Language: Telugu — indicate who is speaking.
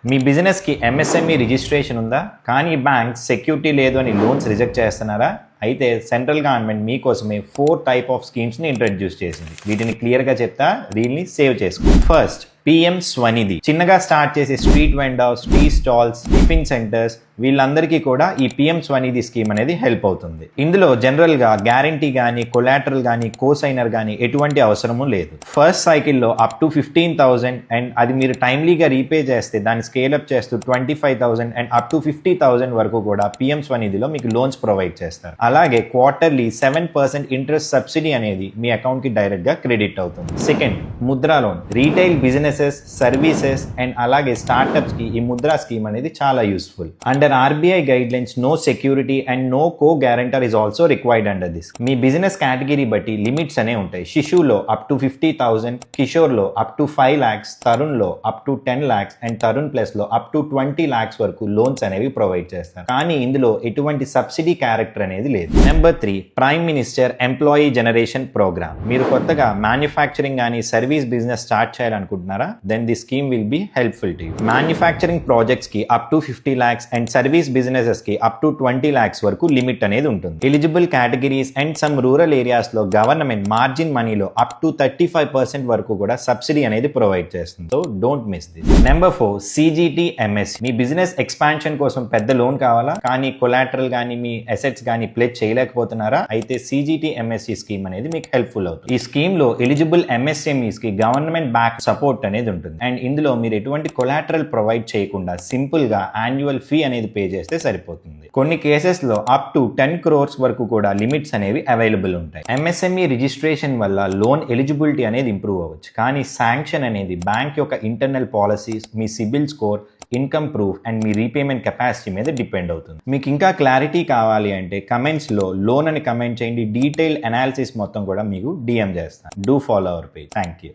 Speaker 1: మీ బిజినెస్కి ఎంఎస్ఎంఈ రిజిస్ట్రేషన్ ఉందా? కానీ బ్యాంక్ సెక్యూరిటీ లేదు అని లోన్స్ రిజెక్ట్ చేస్తున్నారా? అయితే సెంట్రల్ గవర్నమెంట్ మీకోసమే 4 టైప్ ఆఫ్ స్కీమ్స్ని ఇంట్రడ్యూస్ చేసింది. వీటిని క్లియర్గా చెప్తా, దీన్ని సేవ్ చేసుకో. First, PM Svanidhi. చిన్నగా స్టార్ట్ చేసే street vendors, tea stalls, tiffin centres వీళ్ళందరికీ కూడా ఈ పిఎం స్వనిధి స్కీమ్ అనేది హెల్ప్ అవుతుంది. ఇందులో జనరల్గా గ్యారంటీ కానీ, కొలాటరల్ కానీ, కోసైనర్ కానీ ఎటువంటి అవసరము లేదు. ఫస్ట్ సైకిల్లో అప్ టు 15,000 అండ్ అది మీరు టైమ్లీగా రీపే చేస్తే దాన్ని స్కేలప్ చేస్తూ 25,000 అండ్ అప్ టు 50,000 వరకు కూడా పిఎం స్వనిధిలో మీకు లోన్స్ ప్రొవైడ్ చేస్తారు. అలాగే క్వార్టర్లీ 7% ఇంట్రెస్ట్ సబ్సిడీ అనేది మీ అకౌంట్కి డైరెక్ట్గా క్రెడిట్ అవుతుంది. Second, Mudra loan. Retail businesses, services and అలాగే స్టార్టప్స్ కి ఈ ముద్రా స్కీమ్ అనేది చాలా useful. Under RBI guidelines no security and no co guarantor is also required under this. మీ బిజినెస్ కేటగిరీ బట్టి లిమిట్స్ అనే ఉంటాయి. శిశులో అప్ టు 50,000, కిషోర్ లో అప్ టు 5 lakhs, తరుణ్ లో up to 10 lakhs and Tarun plus లో అప్ టు 20 lakhs వరకు లోన్స్ అనేవి ప్రొవైడ్ చేస్తారు. కానీ ఇందులో ఎటువంటి సబ్సిడీ క్యారెక్టర్ అనేది లేదు. Number 3, prime minister employee generation programme. మీరు కొత్తగా మ్యానుఫ్యాక్చరింగ్ కానీ సర్వీస్ బిజినెస్ స్టార్ట్ చేయాలనుకుంటున్నారా? Then the scheme will be helpful to you. Manufacturing projects కి up to 50 lakhs and service businesses కి అప్ టు 20 lakhs వరకు లిమిట్ అనేది ఉంటుంది. Eligible categories and some rural areas లో గవర్నమెంట్ మార్జిన్ మనీలో అప్ టు 35% వరకు కూడా సబ్సిడీ అనేది ప్రొవైడ్ చేస్తుంది. So don't miss this. Number 4, CGTMSE. Me business expansion కోసం పెద్ద లోన్ కావాలా? కానీ కొలాటరల్ కానీ మీ అసెట్స్ కానీ ప్లెజ్ చేయలేకపోతున్నారా? అయితే CGTMSE స్కీమ్ అనేది మీకు హెల్ప్ఫుల్ అవుతుంది. ఈ స్కీమ్ లో ఎలిజిబుల్ MSMEs కి గవర్నమెంట్ బ్యాక్ సపోర్ట్ అనేది ఉంటుంది. అండ్ ఇందులో మీరు ఎటువంటి కొలాటరల్ ప్రొవైడ్ చేయకుండా సింపుల్ గా యాన్యువల్ ఫీ అనేది పే చేస్తే సరిపోతుంది. కొన్ని కేసెస్ లో అప్ టు 10 crores వరకు కూడా లిమిట్స్ అనేవి అవైలబుల్ ఉంటాయి. MSME రిజిస్ట్రేషన్ వల్ల లోన్ ఎలిజిబిలిటీ అనేది ఇంప్రూవ్ అవ్వచ్చు. కానీ శాంక్షన్ అనేది బ్యాంక్ యొక్క internal policies, me CIBIL score, income proof and me repayment capacity మీద డిపెండ్ అవుతుంది. మీకు ఇంకా క్లారిటీ కావాలి అంటే కమెంట్స్ లో లోన్ అని కమెంట్ చేయండి. డీటెయిల్ అనాలిసిస్ మొత్తం కూడా మీకు DM చేస్తాను. Do follow our page. Thank you.